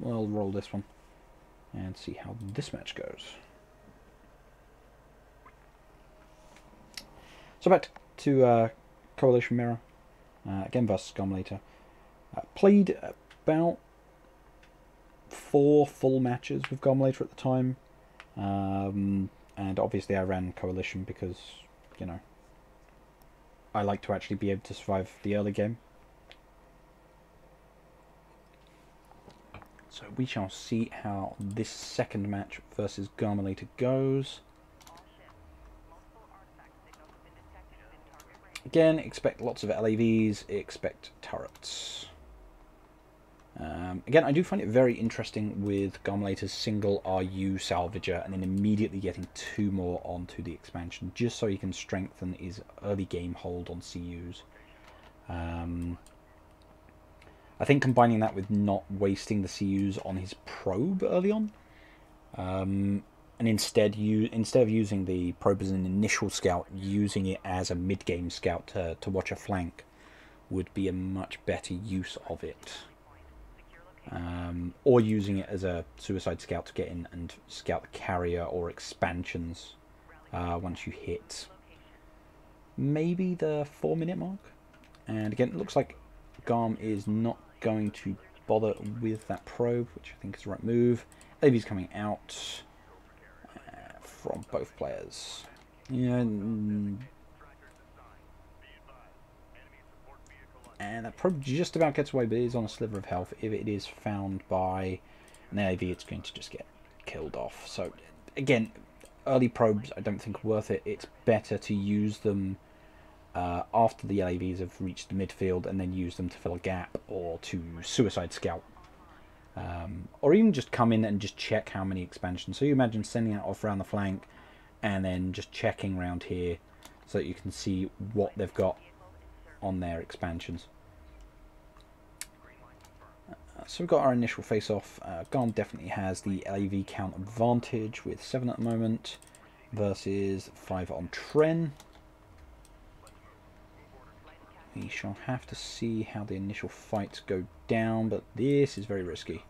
we'll roll this one and see how this match goes. So back to Coalition Mirror, again versus Garmilator. Played about 4 full matches with Garmilator at the time, and obviously I ran Coalition because, you know, I like to actually be able to survive the early game. So we shall see how this second match versus Garmilator goes. Again, expect lots of LAVs, expect turrets. Again, I do find it very interesting with Garmilator's single RU salvager and then immediately getting 2 more onto the expansion, just so he can strengthen his early game hold on CUs. I think combining that with not wasting the CUs on his probe early on, and instead of using the probe as an initial scout, using it as a mid-game scout to watch a flank would be a much better use of it. Or using it as a suicide scout to get in and scout the carrier or expansions once you hit maybe the 4-minute mark. And again, it looks like Garm is not going to bother with that probe, which I think is the right move. AV's coming out from both players. Yeah, and that probe just about gets away, but it is on a sliver of health. If it is found by an AV, it's going to just get killed off. So again, early probes I don't think are worth it. It's better to use them after the LAVs have reached the midfield, and then use them to fill a gap or to suicide scout. Or even just come in and just check how many expansions. So you imagine sending it off around the flank and then just checking around here so that you can see what they've got on their expansions. So we've got our initial face-off. Garm definitely has the LAV count advantage with 7 at the moment versus 5 on Tren. We shall have to see how the initial fights go down, but this is very risky.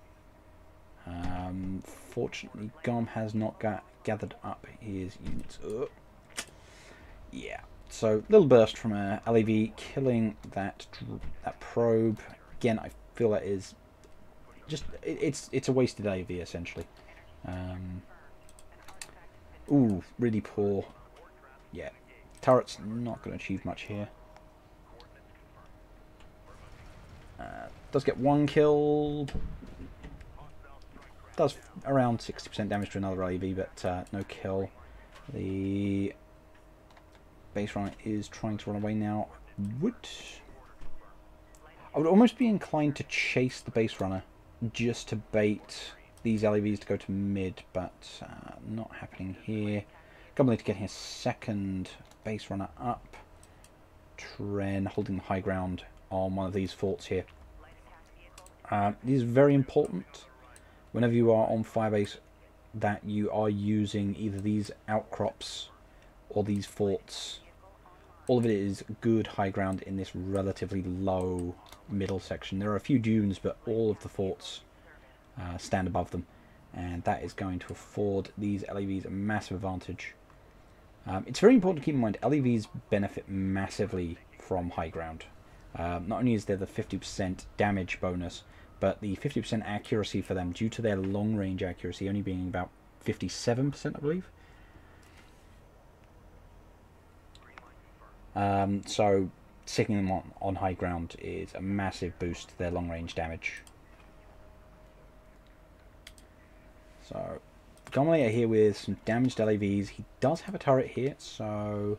Fortunately, Garm has not gathered up his units. Yeah, so little burst from a LAV killing that probe. Again, I feel that is just it's a wasted LAV essentially. Ooh, really poor. Yeah, turret's not going to achieve much here. Does get 1 kill. Does around 60% damage to another LAV, but no kill. The base runner is trying to run away now. I would almost be inclined to chase the base runner just to bait these LAVs to go to mid, but not happening here. Garmilator getting his second base runner up. Tren holding the high ground on one of these forts here. This is very important whenever you are on Firebase that you are using either these outcrops or these forts. All of it is good high ground in this relatively low middle section. There are a few dunes, but all of the forts stand above them, and that is going to afford these LAVs a massive advantage. It's very important to keep in mind LAVs benefit massively from high ground. Not only is there the 50% damage bonus, but the 50% accuracy for them due to their long range accuracy only being about 57%, I believe. So sticking them on high ground is a massive boost to their long range damage. So Garmilator here with some damaged LAVs. He does have a turret here, so,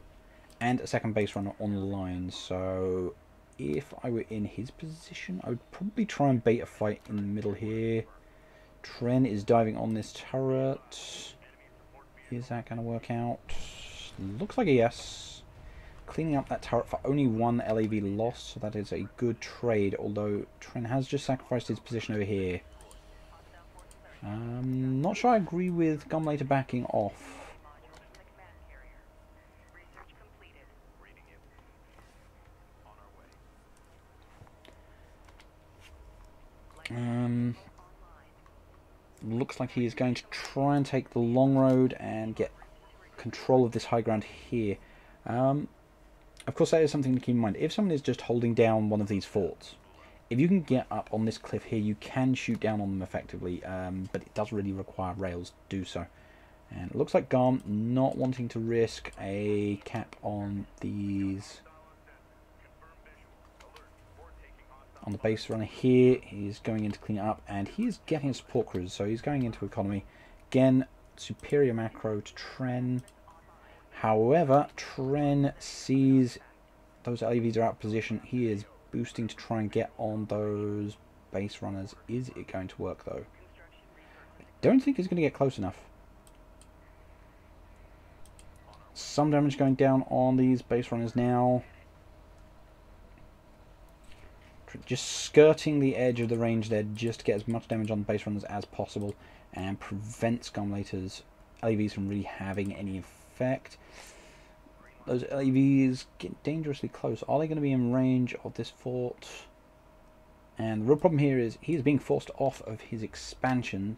and a second base runner on the line. So if I were in his position, I would probably try and bait a fight in the middle here. Tren is diving on this turret. Is that going to work out? Looks like a yes. Cleaning up that turret for only 1 LAV loss, so that is a good trade, although Tren has just sacrificed his position over here. Not sure I agree with Garmilator backing off. looks like he is going to try and take the long road and get control of this high ground here. Of course, that is something to keep in mind. If someone is just holding down one of these forts, if you can get up on this cliff here, you can shoot down on them effectively, but it does really require rails to do so. And it looks like Garm not wanting to risk a cap on these. On the base runner here, he's going in to clean it up, and he is getting a support cruiser, so he's going into economy. Again, superior macro to Tren. However, Tren sees those LEVs are out of position. He is boosting to try and get on those base runners. Is it going to work, though? I don't think it's going to get close enough. Some damage going down on these base runners now. Just skirting the edge of the range there just to get as much damage on the base runners as possible and prevents Garmilator's LEVs from really having any effect. Those LEVs get dangerously close. Are they going to be in range of this fort? And the real problem here is he is being forced off of his expansion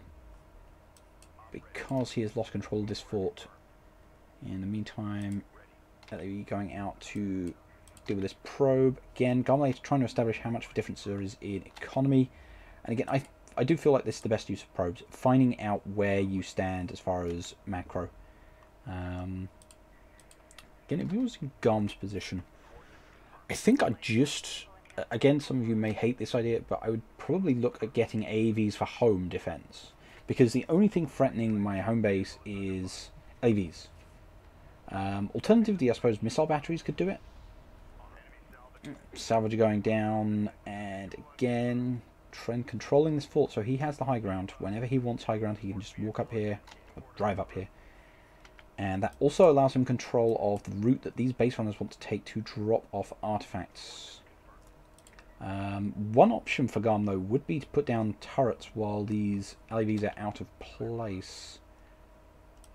because he has lost control of this fort. In the meantime, LEV going out to deal with this probe. Again, Garmilator trying to establish how much of a difference there is in economy. And again, I do feel like this is the best use of probes. Finding out where you stand as far as macro. Again, if you was in Garm's position, I think I'd just... Again, some of you may hate this idea, but I would probably look at getting AAVs for home defense. Because the only thing threatening my home base is AVs. Alternatively, I suppose missile batteries could do it. Salvage going down, and again, Tren controlling this fort, so he has the high ground. Whenever he wants high ground, he can just walk up here, or drive up here. And that also allows him control of the route that these base runners want to take to drop off artifacts. One option for Garm, though, would be to put down turrets while these LEVs are out of place.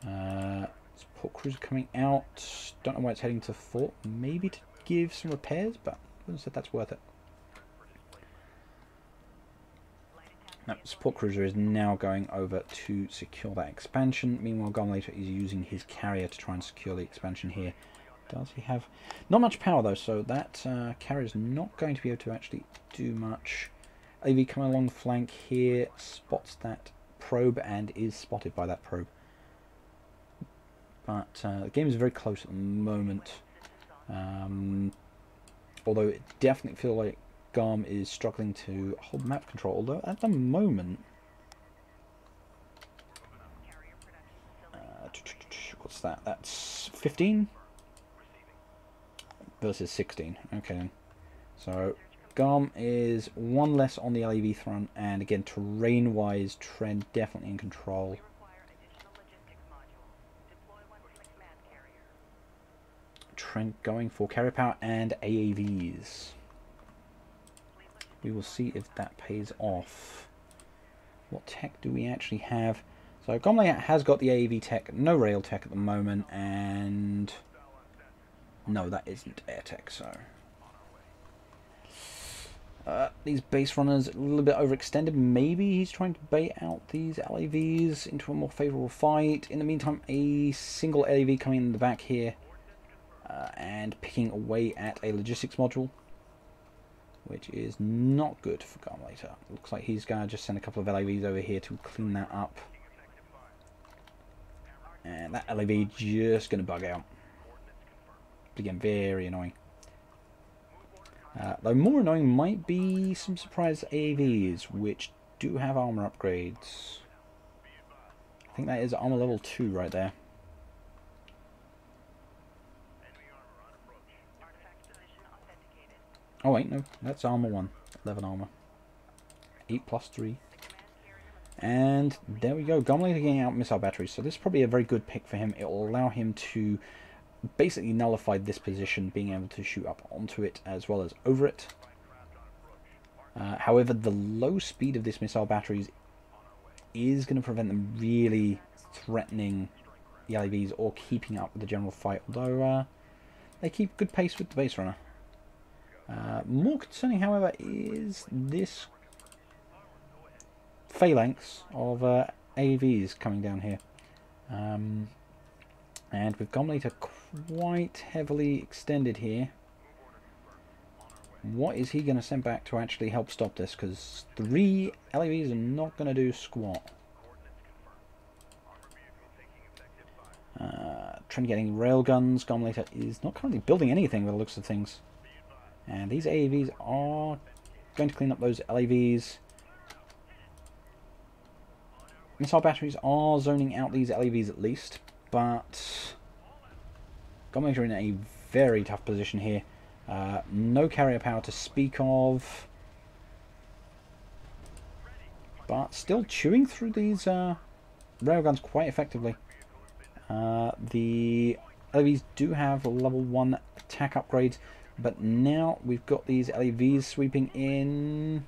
Support cruiser coming out. Don't know why it's heading to the fort. Maybe to give some repairs, but I wouldn't say that's worth it. No, support cruiser is now going over to secure that expansion. Meanwhile, Garmilator is using his carrier to try and secure the expansion here. Does he have... Not much power, though, so that carrier is not going to be able to actually do much. AV coming along the flank here, spots that probe and is spotted by that probe. But the game is very close at the moment. Although it definitely feels like Garm is struggling to hold map control. Although at the moment... what's that? That's 15? Versus 16. Okay then. So Garm is one less on the LEV front, and again, terrain-wise, Tren definitely in control. Tren going for carrier power and AAVs. We will see if that pays off. What tech do we actually have? So Garmilator has got the AAV tech, no rail tech at the moment, and no, that isn't air tech. So these base runners a little bit overextended. Maybe he's trying to bait out these LAVs into a more favourable fight. In the meantime, a single LAV coming in the back here. And picking away at a logistics module, which is not good for Garmilator. Looks like he's going to just send a couple of LAVs over here to clean that up. And that LAV just going to bug out. But again, very annoying. Though more annoying might be some surprise AAVs, which do have armor upgrades. I think that is armor level 2 right there. Oh wait, no, that's armor 1. 11 armor. 8 plus 3. And there we go. Garmilator getting out missile batteries. So this is probably a very good pick for him. It will allow him to basically nullify this position, being able to shoot up onto it as well as over it. However, the low speed of this missile batteries is going to prevent them really threatening the LAVs or keeping up with the general fight. Although they keep good pace with the base runner. More concerning, however, is this phalanx of AVs coming down here. And with Garmilator quite heavily extended here, what is he going to send back to actually help stop this? Because 3 LAVs are not going to do squat. Tren getting railguns. Garmilator is not currently building anything by the looks of things. And these AAVs are going to clean up those LAVs. Missile batteries are zoning out these LAVs at least, but Garmilator are in a very tough position here. No carrier power to speak of, but still chewing through these railguns quite effectively. The LAVs do have level 1 attack upgrades, but now we've got these LAVs sweeping in.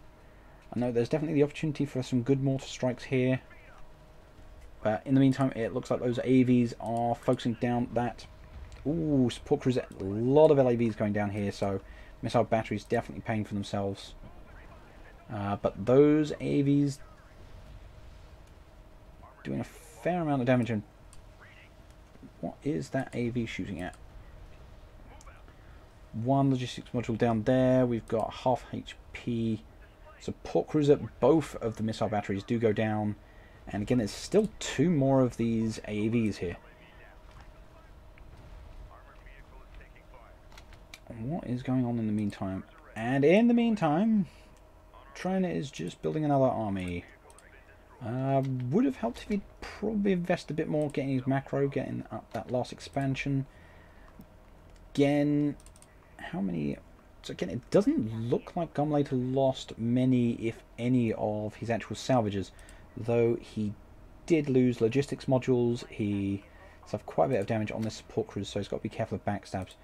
I know there's definitely the opportunity for some good mortar strikes here. But in the meantime, it looks like those AVs are focusing down that. Ooh, support cruiser. A lot of LAVs going down here, so missile batteries definitely paying for themselves. But those AVs doing a fair amount of damage. And what is that AV shooting at? 1 logistics module down there. We've got half HP. Support cruiser. Both of the missile batteries do go down. And again, there's still 2 more of these AAVs here. What is going on in the meantime? And in the meantime, Tren is just building another army. Would have helped if he'd probably invest a bit more getting his macro, getting up that last expansion. Again, how many... So again, it doesn't look like Garmilator lost many, if any, of his actual salvages. Though he did lose logistics modules, he suffered quite a bit of damage on this support cruiser, so he's got to be careful of backstabs.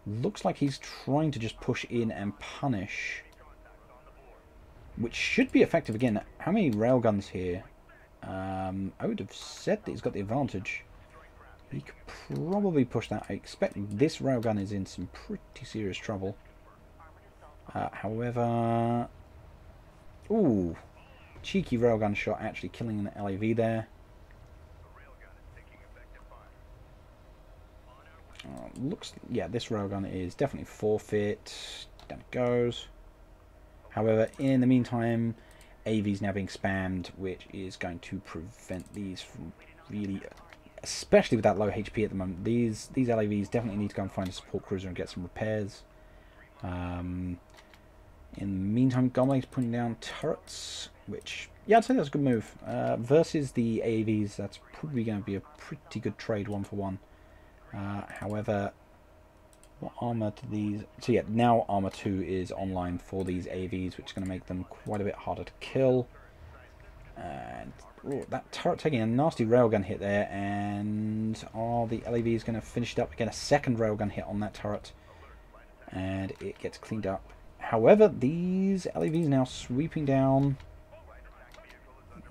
Looks like he's trying to just push in and punish, which should be effective. Again, how many railguns here? I would have said that he's got the advantage. He could probably push that. I expect this railgun is in some pretty serious trouble. However... Ooh! Cheeky railgun shot actually killing an LAV there. Looks, yeah, this railgun is definitely forfeit. Down it goes. However, in the meantime, AV's now being spammed, which is going to prevent these from really, especially with that low HP at the moment. These LAVs definitely need to go and find a support cruiser and get some repairs. In the meantime, Garmilator's putting down turrets, which, yeah, I'd say that's a good move. Versus the AAVs, that's probably going to be a pretty good trade 1-for-1. However, what armor do these... So yeah, now armor 2 is online for these AAVs, which is going to make them quite a bit harder to kill. And ooh, that turret taking a nasty railgun hit there, and are the LAVs going to finish it up? Again, a second railgun hit on that turret, and it gets cleaned up. However, these LAVs now sweeping down.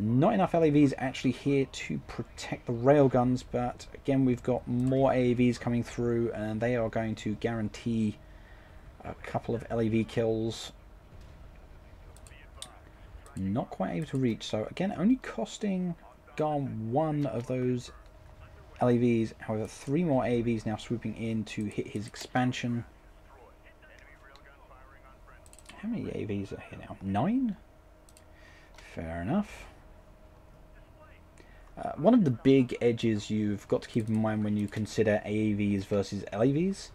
Not enough LAVs actually here to protect the railguns, but again, we've got more AAVs coming through, and they are going to guarantee a couple of LAV kills. Not quite able to reach, so again, only costing Garm 1 of those LAVs. However, 3 more AAVs now swooping in to hit his expansion. How many AAVs are here now? 9? Fair enough. One of the big edges you've got to keep in mind when you consider AAVs versus LAVs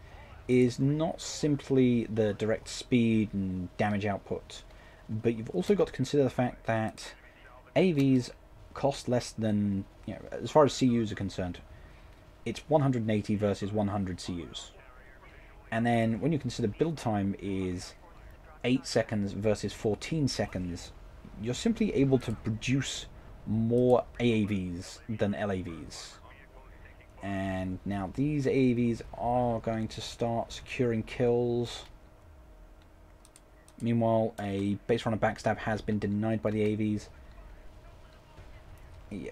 is not simply the direct speed and damage output, but you've also got to consider the fact that AAVs cost less than, you know, as far as CUs are concerned, it's 180 versus 100 CUs. And then when you consider build time is 8 seconds versus 14 seconds, you're simply able to produce more AAVs than LAVs. And now these AAVs are going to start securing kills. Meanwhile, a base runner backstab has been denied by the AAVs. Yeah,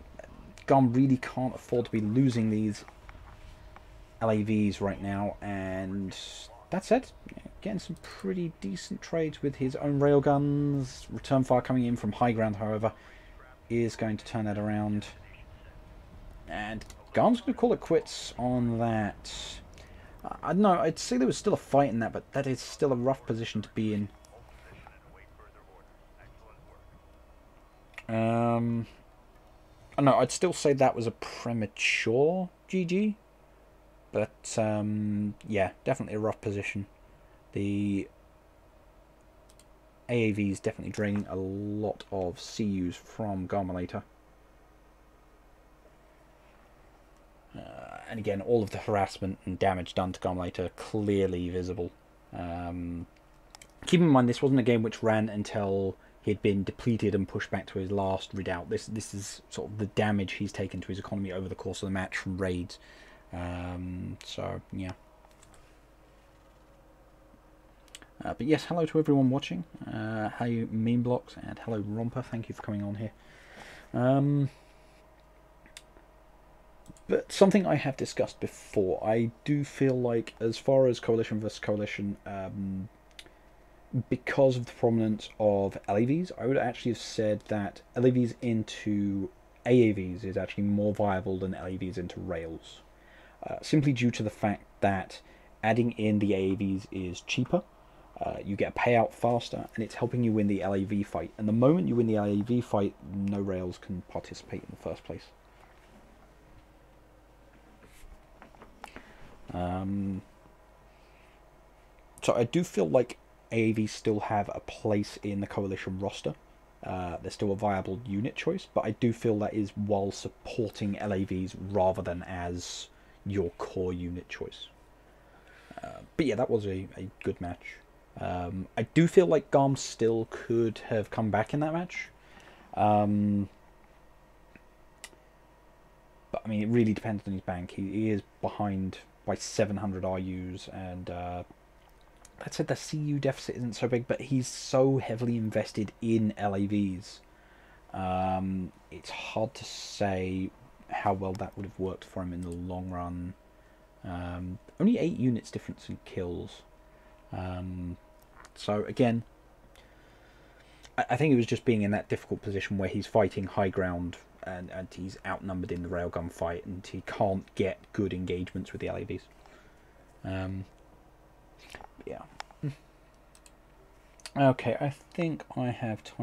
Garm really can't afford to be losing these LAVs right now, and that said, getting some pretty decent trades with his own railguns. Return fire coming in from high ground, however, is going to turn that around. And Garm's going to call it quits on that. I don't know, I'd say there was still a fight in that, but that is still a rough position to be in. I don't know, I'd still say that was a premature GG. But, yeah, definitely a rough position. The AAV is definitely draining a lot of CUs from Garmilator. And again, all of the harassment and damage done to Garmilator clearly visible. Keep in mind, this wasn't a game which ran until he'd been depleted and pushed back to his last redoubt. This is sort of the damage he's taken to his economy over the course of the match from raids. So, yeah. But yes, hello to everyone watching. Hey, Meme Blocks, and hello, Romper. Thank you for coming on here. But something I have discussed before, I do feel like, as far as Coalition versus Coalition, because of the prominence of LAVs, I would actually have said that LAVs into AAVs is actually more viable than LAVs into Rails. Simply due to the fact that adding in the AAVs is cheaper, you get a payout faster, and it's helping you win the LAV fight. And the moment you win the LAV fight, no Rails can participate in the first place. So I do feel like AAVs still have a place in the Coalition roster. They're still a viable unit choice, but I do feel that is while supporting LAVs rather than as your core unit choice. But yeah, that was a good match. I do feel like Garm still could have come back in that match. But I mean, it really depends on his bank. He is behind by 700 RUs, and that said, the CU deficit isn't so big, but he's so heavily invested in LAVs. It's hard to say how well that would have worked for him in the long run. Only 8 units difference in kills. So again, I think it was just being in that difficult position where he's fighting high ground and he's outnumbered in the railgun fight, and he can't get good engagements with the LAVs. Yeah. Okay, I think I have time.